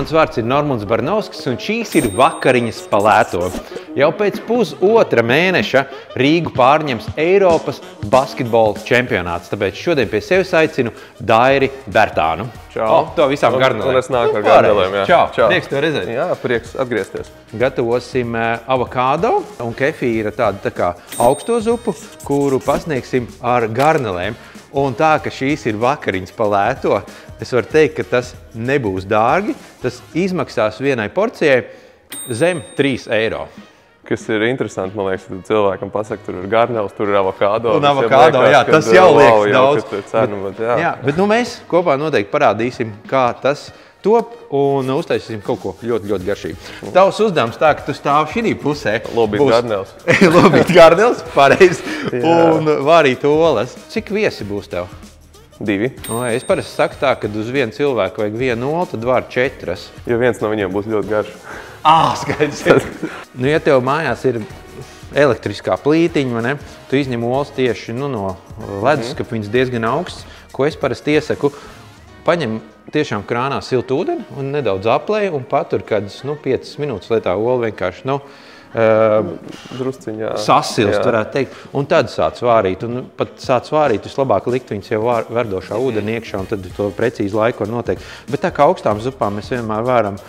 Mans vārds ir Normunds Barnovskis, un šīs ir vakariņas pa lēto. Jau pēc pusotra mēneša Rīgu pārņems Eiropas basketbola čempionāts, tāpēc šodien pie sevis aicinu Dairi Bertānu. Čau. To visām garnelēm. Un es nāku ar garnelēm, jā. Čau. Prieks tev redzēt. Jā, prieks atgriezties. Gatavosim avokādo un kefīra tādu tā kā augsto zupu, kuru pasniegsim ar garnelēm. Un tā, ka šīs ir vakariņas pa lēto, es varu teikt, ka tas nebūs dārgi. Tas izmaksās vienai porcijai zem 3 eiro. Kas ir interesanti, man liekas, tad cilvēkam pasaka, tur ir garneles, tur ir avokādo. Un avokādo, jā, tas jau liekas daudz. Bet nu mēs kopā noteikti parādīsim, kā tas top un uztaisīsim kaut ko ļoti, ļoti garšīgu. Tavs uzdevums tā, ka tu stāv šī pusē. Lobīt garneles. Lobīt garneles, pareizi. Un vārīt olas. Cik viesi būs tev? 2. Es parasti saku tā, ka uz vienu cilvēku vajag 1 olu, tad var 4. Jo viens no viņiem būs ļoti garš. Skaidrs. Nu, ja tev mājās ir elektriskā plītiņa, vai ne? Tu izņem olas tieši no leduskapa, viņas diezgan augsts, ko es parasti iesaku. Paņem tiešām krānā siltu ūdeni un nedaudz aplēju un patur kādas 5 minūtes, lai tā ola vienkārši drusciņā sasilst, varētu teikt. Un tad sāc vārīt. Un pat sāc vārīt, vislabāk likt viņas jau verdošā ūdeni iekšā, un tad to precīzi laiku var noteikt. Bet tā kā augstām zupām mēs vienmēr varam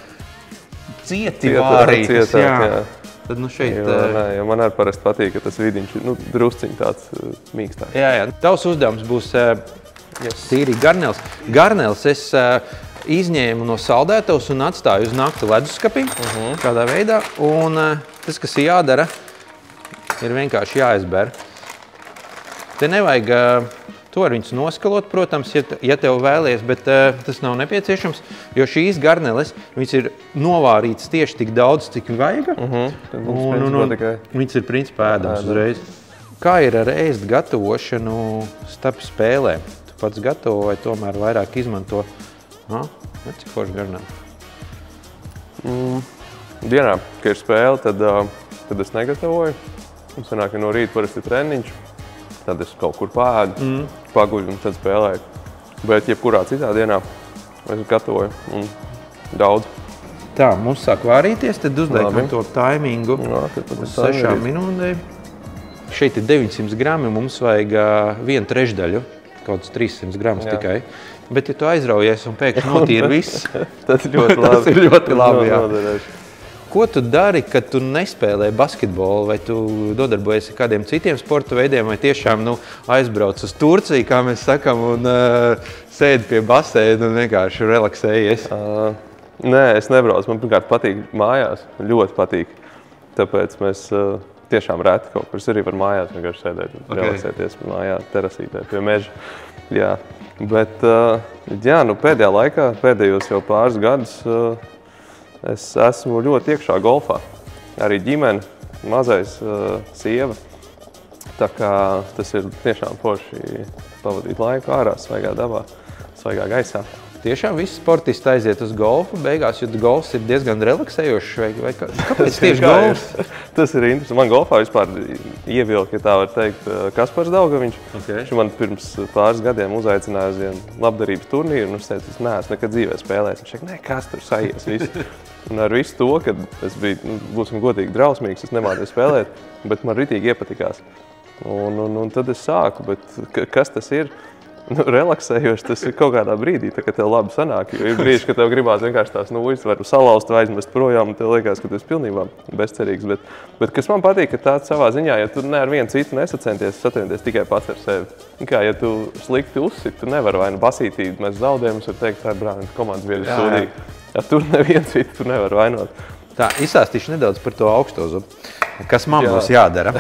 cieti vārītas. Tad šeit... Jo man arī parasti patīk, ka tas vidiņš ir drusciņ tāds mīkstāks. Jā. Tavs uzdevums būs tīri garneles. Garneles es izņēmu no saldētavas un atstāju uz nakti leduskapī, kādā veidā. Un tas, kas ir jādara, ir vienkārši jāizber. Te nevajag to ar viņus noskalot, protams, ja tev vēlies, bet tas nav nepieciešams, jo šīs garneles, viņas ir novārītas tieši tik daudz, cik vajag. Un viņas ir principā ēdams uzreiz. Kā ir ar ēst gatavošanu starp spēlēm? Tu pats gatavo vai tomēr vairāk izmanto? Cik forši garnēm? Dienā, kad ir spēle, tad es negatavoju. Un sanāk, ka no rīta parasti ir treniņš. Tad es kaut kur pāēdu, paguļu un tad spēlēju. Bet jebkurā citā dienā es gatavoju un daudz. Tā, mums sāk vārīties, tad uzliekam to taimingu uz 6 minūtēm. Šeit ir 900 grami, mums vajag 1/3, kaut kas 300 gramus tikai. Bet, ja tu aizraujies un pēkšņi notīri viss, tas ir ļoti labi. Tas ir ļoti labi, jā. Ko tu dari, kad tu nespēlē basketbolu, vai tu nodarbojies ar kādiem citiem sporta veidiem, vai tiešām aizbrauc uz Turciju, kā mēs sakam, un sēdi pie baseina un vienkārši relaksējies? Nē, es nebraucu. Man pirmkārt patīk mājās, ļoti patīk. Tāpēc mēs tiešām reti kaut kur. Es arī varu mājās vienkārši sēdēt un relaksēties mājā, terasītē, pie meža. Jā. Bet pēdējā laikā, pēdējos jau pāris gadus, es esmu ļoti iekšā golfā. Arī ģimene, mazais sieva. Tā kā tas ir tiešām forši pavadīt laiku ārā, svaigā dabā, svaigā gaisā. Tiešām visi sportisti aiziet uz golfu beigās, jo golfs ir diezgan relaksējošs. Vai kāpēc tieši golfs? Tas ir interesanti. Man golfā vispār ievilka, ja tā var teikt, Kaspars Daugaviņš. Viņš man pirms pāris gadiem uzaicināja uz vienu labdarības turnīru, un es teicu, es neesmu nekad dzīvē spēlējis. Viņš teica, kas tur sajies visu. Un ar visu to, kad es biju, būsim godīgi drausmīgs, es nemācīju spēlēt, bet man ritīgi iepatikās. Un tad es sāku, bet kas tas ir? Relaksējoši tas ir kaut kādā brīdī, tā kā tev labi sanāk, jo ir brīži, ka tev gribās vienkārši tās nūjas, varu salauzt vai aizmest projām, un tev liekas, ka tu esi pilnībā bezcerīgs. Bet kas man patīk, ka tāds savā ziņā, ja tu ar vienu citu sacenties tikai pats ar sevi. Kā, ja tu slikti uzsit, tu nevari vai basītī, mēs zaudējumus, var teikt, tā ir brāļi, komandas biedri sūdīgi. Ja tur nevienu citu, tu nevari vainot. Tā, izstāstīšu nedaudz par to augsto zupu, kas man būs jādara.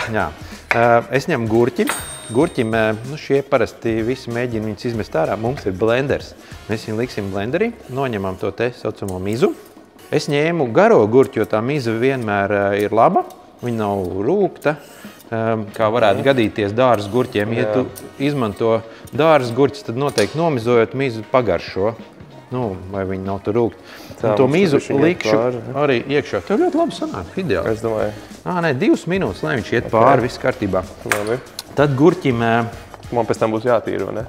Es ņemu gurķi. Gurķim, šie parasti visi mēģina viņus izmest ārā. Mums ir blenders. Mēs viņu liksim blenderī, noņemam to te saucamo mizu. Es ņēmu garo gurķi, jo tā miza vienmēr ir laba. Viņa nav rūgta, kā varētu gadīties dārza gurķiem. Ja tu izmanto dārza gurķis, tad noteikti nomizojot mizu pagaršo. Vai viņi nav tur rūgti. Un to mizu likšu arī iekšā. Tev ļoti labi sanāk, ideāli. Es domāju. 2 minūtes, lai viņš iet pāri, viss kārtībā. Labi. Tad gurķim... Man pēc tam būs jātīra, vai ne?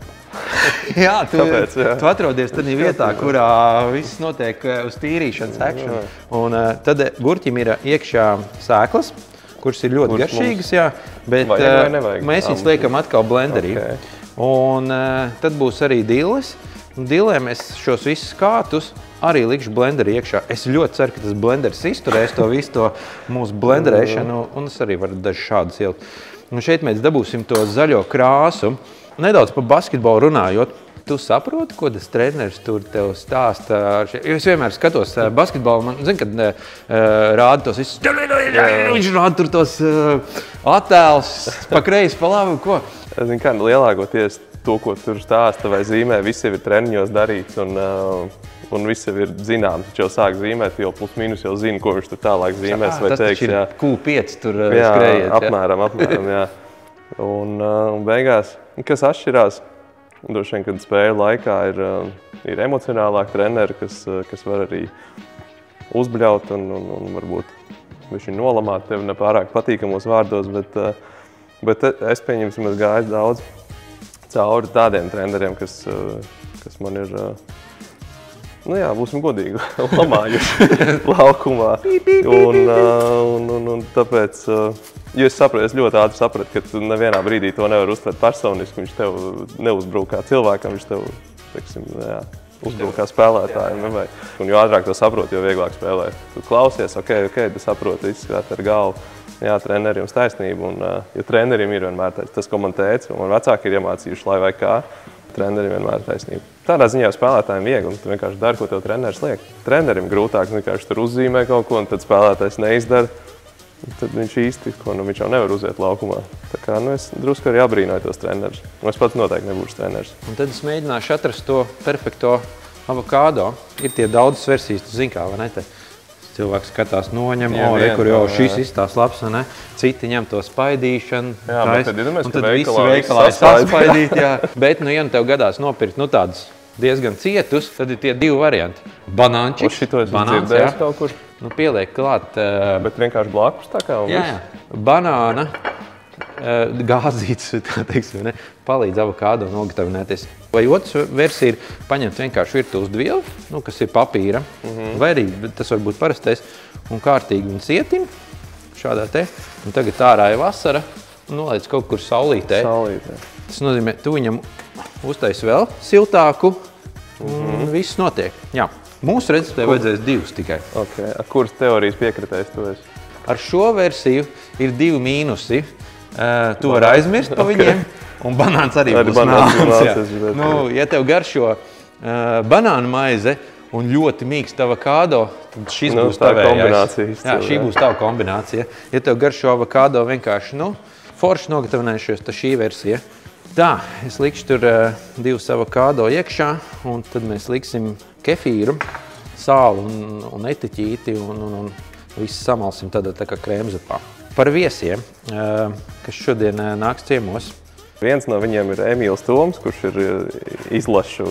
Jā, tu atrodies tādā vietā, kurā viss notiek uz tīrīšanas action. Un tad gurķim ir iekšā sēklas, kuras ir ļoti garšīgas, jā, bet mēs viņus liekam atkal blenderī. Un tad būs arī dilles. Dillēm es šos visus kātus arī likšu blenderī iekšā. Es ļoti ceru, ka tas blenders izturēs to visu to mūsu blenderēšanu, un es arī varu daži šādus ielikt. Un šeit mēs dabūsim to zaļo krāsu. Nedaudz par basketbolu runājot, tu saproti, ko tas treneris tur tev stāsta? Jo es vienmēr skatos basketbolu, man zinu, kad rāda tos visus, viņš rāda tur tos attēlus, pa kreisi, pa labi, ko? Es zinu, kā lielākoties to, ko tur stāsta vai zīmē, viss jau ir treniņos darīts un viss jau ir zināms. Viņš jau sāk zīmēt, jo plus mīnus jau zina, ko viņš tur tālāk zīmēs vai teiks. Tas ir Q5 tur skrējiet. Jā, apmēram, jā. Un beigās, kas atšķirās, droši vien, kad spēļu laikā ir emocionālāk treneri, kas var arī uzbļaut un varbūt viņš nolamāt tevi nepārāk patīkamos vārdos, bet es pieņemsim, es gāju daudz cauri tādiem treneriem, kas man ir, nu jā, būsim godīgi, lamājuši laukumā. Un tāpēc, jo es ļoti ātri sapratu, ka tu nevienā brīdī to nevar uztvert personiski, viņš tev neuzbrūk kā cilvēkam, viņš tev, teiksim, jā, uzbrūk kā spēlētājiem. Un jo ātrāk to saproti, jo vieglāk spēlēt. Tu klausies, ok, tu saproti, izskatāt ar galvu. Jā, treneri jums taisnība, jo trenerim ir vienmēr tas, ko man teica, un man vecāki ir iemācījuši, lai vai kā, trenerim vienmēr ir taisnība. Tādā ziņā jau spēlētājiem viegli, tu vienkārši dari, ko tev treneris liek. Trenerim grūtāk, vienkārši tur uzzīmē kaut ko, un tad spēlētājs neizdara, tad viņš īsti, viņš jau nevar uziet laukumā. Tā kā, es drusku arī abrīnoju tos trenerus, un es pats noteikti nebūšu treneris. Un tad es mēģināšu atrast to perfekto avokādo. Ir tie daudzas versijas, tu zini kā, vai ne? Cilvēks skatās, noņem, kur jau šis izstās labs, vai ne? Citi ņem to spaidīšanu, un tad visi veikalā ir saspaidīt, jā. Bet, ja tev gadās nopirkt, tādus diezgan cietus, tad ir tie divi varianti. Banānčiks, šito es dzirdēju kaut kur. Pieliek klāt. Bet vienkārši blakus tā kā? Jā, banāna, gāzītes, tā teiksim, ne? Palīdz avokādo nogatavinēties. Vai otrs versija ir paņemt vienkārši virtuves dvielu, kas ir papīra, vai arī tas var būt parastais, un kārtīgi viņu cietim, šādā te, un tagad ārā ir vasara, un nolaic kaut kur saulītē. Tas nozīmē, tu viņam uztaisi vēl siltāku, un viss notiek. Jā, mūsu receptē vajadzēs divus tikai. Okay. Ar kuras teorijas piekritējis tu esi? Ar šo versiju ir divi mīnusi. Tu vari aizmirst pa viņiem, un banāns arī būs melns. Ja tev garšo banānu maize un ļoti mīksts avokādo, tad šis būs tavējais. Jā, šī būs tava kombinācija. Ja tev garšo avokādo vienkārši, forši nogatavinējušies, tad šī versija. Tā, es likšu tur divus avokādo iekšā, un tad mēs liksim kefīru, sālu un etiķīti, un visu samalsim tādā tā kā krēmzupā. Par viesiem, kas šodien nāks ciemos. Viens no viņiem ir Emīls Toms, kurš ir izlašu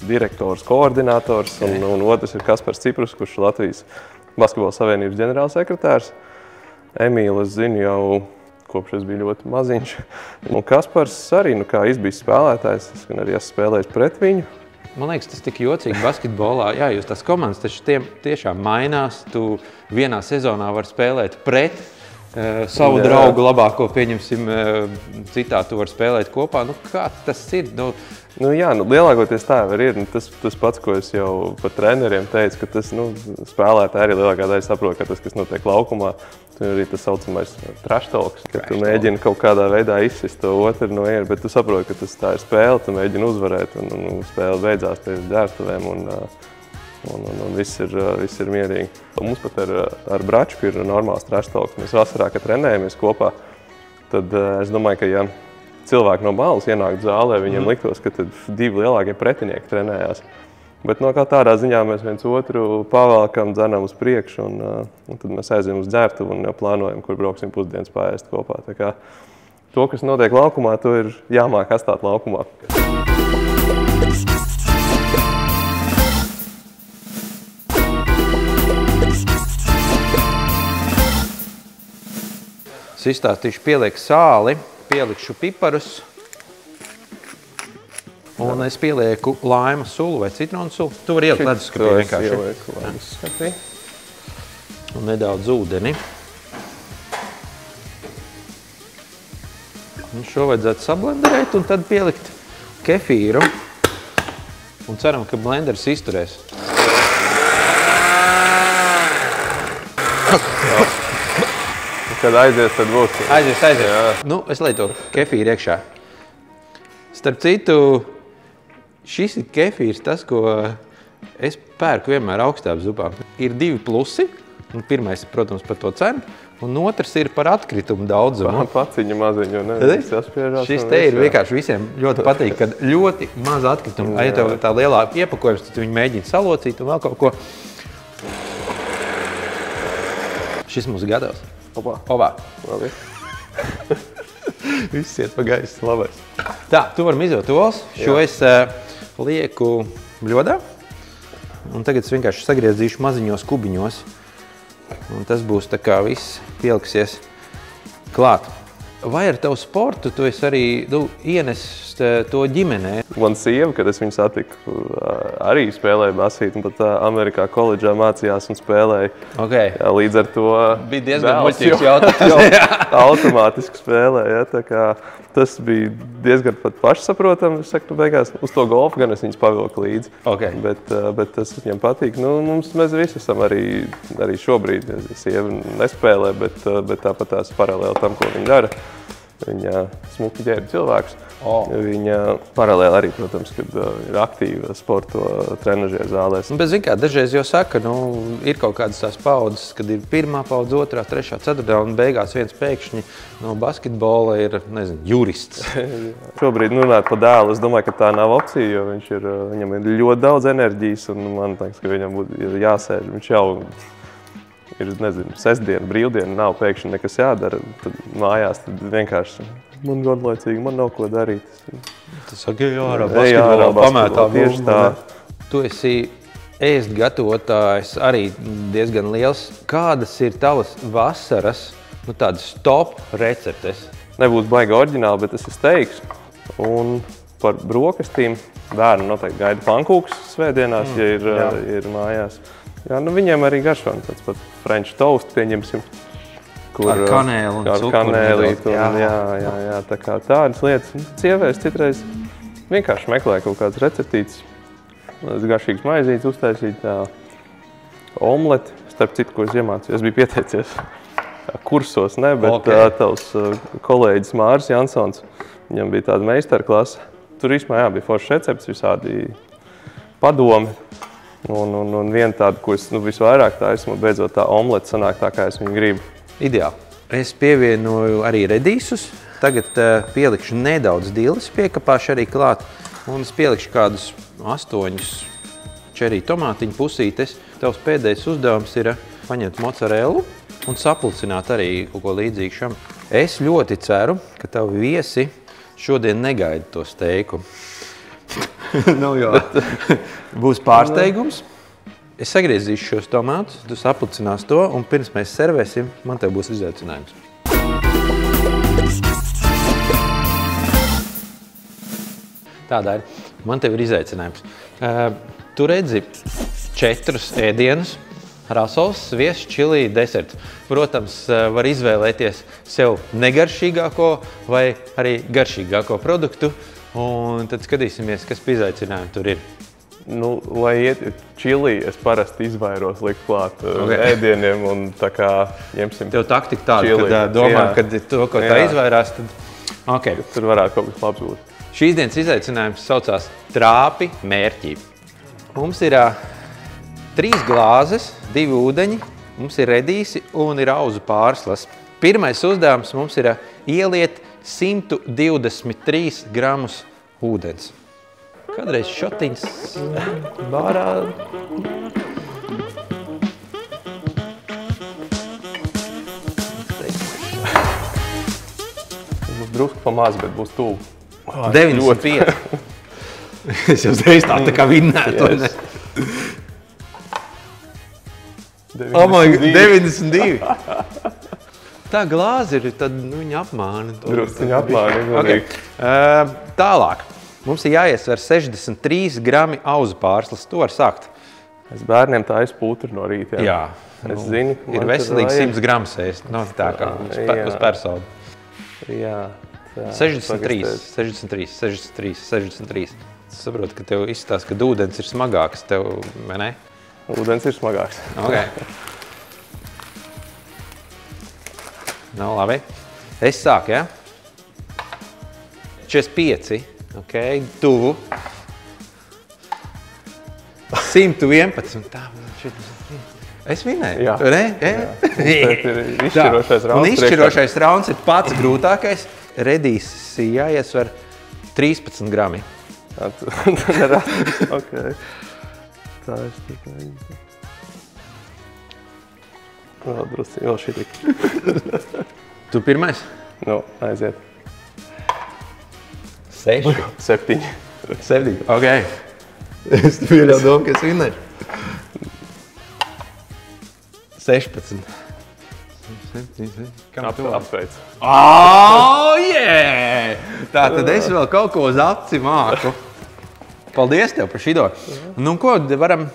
direktors, koordinators, un otrs ir Kaspars Ciprus, kurš ir Latvijas Basketbola savienības ģenerālsekretārs. Emīlu es zinu jau kopš es biju ļoti maziņš. Un Kaspars arī, kā izbijis spēlētājs, es arī esmu spēlējis pret viņu. Man liekas, tas tik jocīgi basketbolā. Jā, jūs tās komandas taču tiešām mainās. Tu vienā sezonā var spēlēt pret savu draugu labāko, pieņemsim, citā tu var spēlēt kopā. Kā tas ir? Lielākoties tā var ir. Tas pats, ko es jau par treneriem teicu, ka tas spēlētāji arī lielākā daļa saprot, ka tas, kas notiek laukumā, tur arī tas saucamais trash talks, ka tu mēģini kaut kādā veidā izsist to otru no viena, bet tu saproti, ka tā ir spēle, tu mēģini uzvarēt, un spēle beidzās pie ģērbtuvēm, un viss ir mierīgi. Mums pat ar Bračku ir normāls trash talks. Mēs vasarā, kad trenējamies kopā, tad es domāju, ka ja cilvēki no malas ienāktu zālē, viņiem liktos, ka tad divi lielākie pretinieki trenējās. Bet kā tādā ziņā mēs viens otru pavalkam, dzenam uz priekšu, un tad mēs aizjām uz ģērbtuvu un jau plānojam, kur brauksim pusdienas paēst kopā. Tā kā to, kas notiek laukumā, to ir jāmāk atstāt laukumā. Es izstāstīšu, pielieku sāli, pielikšu piparus Un es pielieku laimas sulu vai citronu sulu. Tu vari ielikt leduskapī vienkārši. Ielieku leduskapī. Un nedaudz ūdeni. Un šo vajadzētu sablenderēt un tad pielikt kefīru. Un ceram, ka blenders izturēs. Kad aizies, tad būs. Aizies. Jā. Nu, es lietu kefīru iekšā. Starp citu, šis ir kefīrs, tas, ko es pērku vienmēr augstām zupām. Ir 2 plusi. Pirmais ir, protams, par to cenu. Un otrs ir par atkritumu daudzumu. Paciņa maziņu. Šis te ir vienkārši visiem ļoti patīk, kad ļoti maz atkritumu. Ja tev tā lielā iepakojums, tad viņi mēģina salocīt un vēl kaut ko. Šis mums ir gatavs. Opā. Labi. Viss iet pa gaisu. Labais. Tā, tu varam izjūt olas. Šo es lieku bļodā. Un tagad es vienkārši sagriezīšu maziņos kubiņos. Un tas būs tā kā viss pieliksies klāt. Vai ar tavu sportu tu esi arī ienesis to ģimenē? Man sieva, kad es viņu satiku, arī spēlēja basīti. Un pat Amerikā koledžā mācījās un spēlēja. Okay. Jā, līdz ar to bija diezgan muļķīgs jautājums. Automātiski spēlēja. Tā kā tas bija diezgan pat pašsaprotami. Es saku, beigās uz to golfu gan es viņus pavilku līdzi. Okay. Bet tas viņam patīk. Nu, mēs visi esam arī šobrīd. Sieva nespēlē, bet tāpat tās paralēli tam, ko viņa dara. Viņa smuki ģērba cilvēkus. Viņa paralēli arī, protams, kad ir aktīva sporto trenažieru zālēs. Bet zin kā, dažreiz jau saka, ir kaut kādas tās paudzes, kad ir 1. paudze, 2., 3., 4. un beigās viens pēkšņi no basketbola ir, nezinu, jurists. Šobrīd runāt par dēlu, es domāju, ka tā nav opcija, jo viņam ir ļoti daudz enerģijas un man liekas, ka viņam būtu jāsēž. Viņš jau ir, nezinu, sestdiena, brīvdiena, nav pēkšņi nekas jādara, tad mājās tad vienkārši man godlaicīgi, man nav ko darīt. Tas saka, ārā basketbolā pamētā tieši tā. Tu esi ēst gatavotājs arī diezgan liels. Kādas ir tavas vasaras, tādas top receptes? Nebūs baigi oriģināli, bet es teikšu. Un par brokastīm bērni noteikti gaida pankūkus svētdienās, ja ir mājās. Jā, viņiem arī garšo tāds pat French toast, pieņemsim. Ar kanēli un cukuru. Ar kanēlīti. Jā, tā kā tādas lietas. Sievēs citreiz vienkārši meklē kaut kādas receptītes. Garšīgas maizītes uztaisīt, omleti. Starp citu, ko es iemācīju, es biju pieteicies kursos, bet tavs kolēģis Māris Jansons, viņam bija tāda meistarklase. Tur īstenībā bija foršs recepts, visādi padomi. Un viena tāda, ko es visvairāk taismu, beidzot tā omleta sanāk tā, kā es viņu gribu. Ideāli. Es pievienoju arī redīsus. Tagad pielikšu nedaudz dilis, piekapāšu arī klāt. Un es pielikšu kādus 8 čerī tomātiņu pusītes. Tavs pēdējais uzdevums ir paņemt mozzarellu un sapulcināt arī kaut ko līdzīgu šam. Es ļoti ceru, ka tavi viesi šodien negaida to steiku. Būs pārsteigums. Es sagriezīšu šos tomātus, tu sapulcinās to, un pirms mēs servēsim, man tev būs izaicinājums. Tādā ir. Man tev ir izaicinājums. Tu redzi 4 ēdienus, rasols, sviests, čili, deserts. Protams, var izvēlēties sev negaršīgāko vai arī garšīgāko produktu, un tad skatīsimies, kas pie izaicinājumi tur ir. Lai iet čili, es parasti izvairos likt klāt ēdieniem un tā kā ņemsim tev taktika tāda, kad domā, kad to, ko tā izvairās, tad... Okay. Tur varētu kaut kas labs būt. Šīs dienas izaicinājums saucās trāpi mērķī. Mums ir 3 glāzes, 2 ūdeņi, mums ir redīsi un ir auzu pārslas. Pirmais uzdevums mums ir ieliet 123 gramus ūdens. Kādreiz šotiņas bārā. Būs drusku pa maz, bet būs tuvu. 95. Es jau uzreiz tā kā vinnētu. Yes. 92. Tā glāze ir, tad viņa apmāna. Drusciņa apmāna. Okay. Tālāk. Mums ir jāiesver 63 grami auzu pārslas. To var sākt. Es bērniem taisu pūtru no rīta. Jā. Es zinu, ir veselīgi 100 gramus ēst. No, tā kā uz personu. Jā. 63. Es saprotu, ka tev izstāsta, ka ūdens ir smagāks. Tev, vai ne? Ūdens ir smagāks. Ok. Labi. Es sāku, ja? 45. Ok, tuvu. 111. Tā, es vinēju. Jā. Ne? Ir izšķirošais rauns. Un izšķirošais rauns ir pats grūtākais. Redīs jāiesver 13 grami. Ok. Tā es tikai. Vēl drusci, vēl šitik. Tu pirmais? Nu, aiziet. 6. 7. 7. Ok. Es pieļauju domu, ka es vinēšu. 16. Apsveic. Yeah! Tā tad es vēl kaut ko uz aci māku. Paldies tev par šido. Nu, ko varam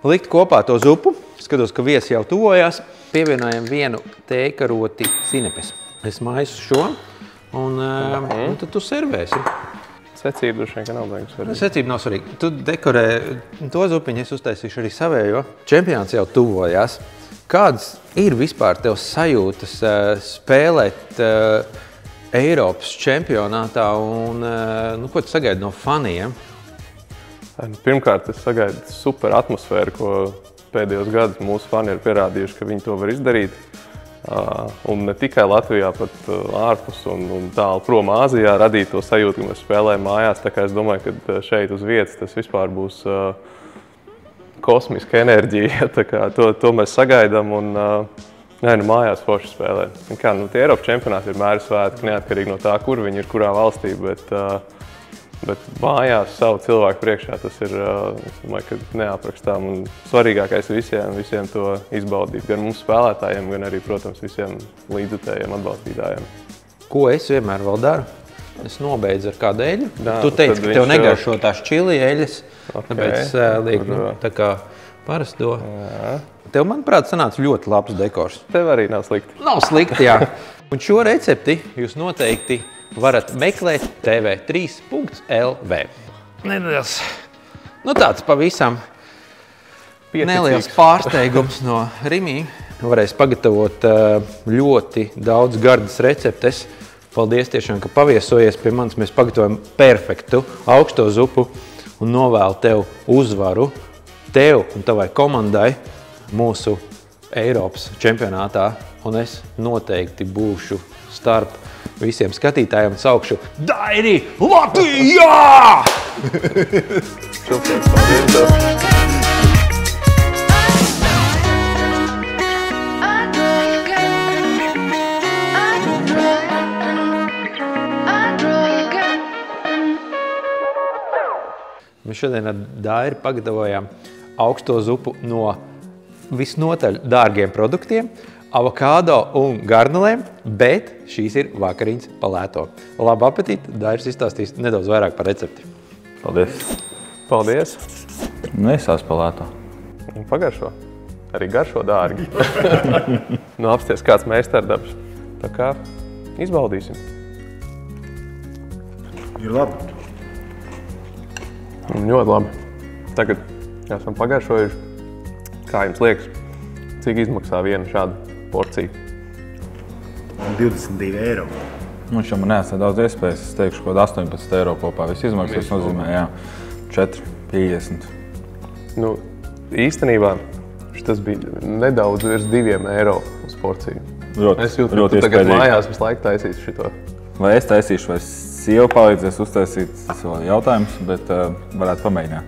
likt kopā to zupu? Skatos, ka viesi jau tuvojās. Pievienojam vienu teikaroti sinepes. Es maisu šo un tad tu servēsi. Secība droši vien, ka nav beigas svarīga. Secība nav svarīga. Tu dekorē to zupiņu, es uztaisīšu arī savējo. Čempions jau tuvojās. Kādas ir vispār tev sajūtas spēlēt Eiropas čempionātā un ko tu sagaidi no faniem? Pirmkārt, es sagaidu super atmosfēru, ko pēdējos gadus mūsu fani ir pierādījuši, ka viņi to var izdarīt. Un ne tikai Latvijā, bet ārpus un tālu prom Āzijā radīt to sajūtu, ka mēs spēlējam mājās. Tā kā es domāju, ka šeit uz vietas tas vispār būs kosmiska enerģija. Tā kā to mēs sagaidām un mājās forši spēlē. Tie Eiropas čempionāti ir mēri svētki, neatkarīgi no tā, kur viņi ir, kurā valstī, bet mājās savu cilvēku priekšā tas ir, es domāju, ka neaprakstām un svarīgākais visiem to izbaudīt, gan mums spēlētājiem, gan arī, protams, visiem līdzutējiem atbalstītājiem. Ko es vienmēr vēl daru? Es nobeidzu ar kādu eļu. Tu teici, ka tev negaršo tās čili eļas, tāpēc es lieku tā kā parasto. Tev, manuprāt, sanāca ļoti labs dekors. Tev arī nav slikti. Nav slikti, jā. Un šo recepti jūs noteikti varat meklēt tv3.lv. Neliels, tāds pavisam neliels pārsteigums no Rimī. Varēs pagatavot ļoti daudz gardas receptes. Paldies tiešām, ka paviesojies pie manis. Mēs pagatavojam perfektu augsto zupu un novēlu tev uzvaru, tev un tavai komandai mūsu Eiropas čempionātā. Un es noteikti būšu starp visiem skatītājiem un saukšu Dairi Latvijā! Super, paldies tev! Mēs šodien ar Dairi pagatavojām augsto zupu no visnotaļ dārgiem produktiem, avokādo un garnelēm, bet šīs ir vakariņas pa lēto. Labu apetīti! Dairis izstāstīs nedaudz vairāk par recepti. Paldies! Paldies! Nesās pa lēto. Pagaršo. Arī garšo dārgi. Apsties kāds meistardarbs. Tā kā izbaudīsim. Ir labi. Ļoti labi. Tagad esam pagaršojuši. Kā jums liekas, cik izmaksā viena šāda porcija? 22 eiro. Nu, šeit man neatstāja daudz iespējas. Es teikšu, kaut 18 eiro kopā. Viss izmaksas nozīmē, 4,50. Nu, īstenībā tas bija nedaudz virs 2 eiro uz porciju. Es jūtu, ka tu tagad mājās visu laiku taisīsi šito. Vai es taisīšu, vai sieva palīdzēs uztaisīt, tas vēl jautājums, bet varētu pamēģināt.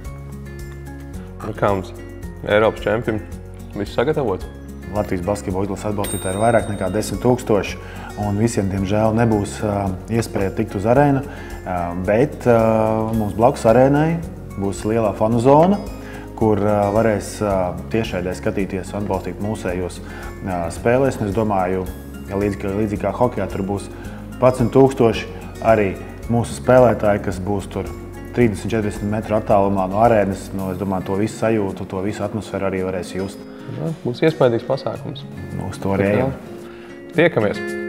Kā mums Eiropas čempioni viss sagatavots? Latvijas basketbola izlases atbalstītāji ir vairāk nekā 10 000, un visiem, diemžēl, nebūs iespēja tikt uz arēnu, bet mums blakus arēnai būs lielā fanu zona, kur varēs tiešraidē skatīties un atbalstīt mūsējos spēlēs. Es domāju, ka līdzīgi kā hokejā tur būs 11 000 arī mūsu spēlētāji, kas būs tur 30-40 metru attālumā no arēnas. Es domāju, to visu sajūtu, to visu atmosfēru arī varēs just. Būs iespaidīgs pasākums. Uz to arī ejam. Tiekamies!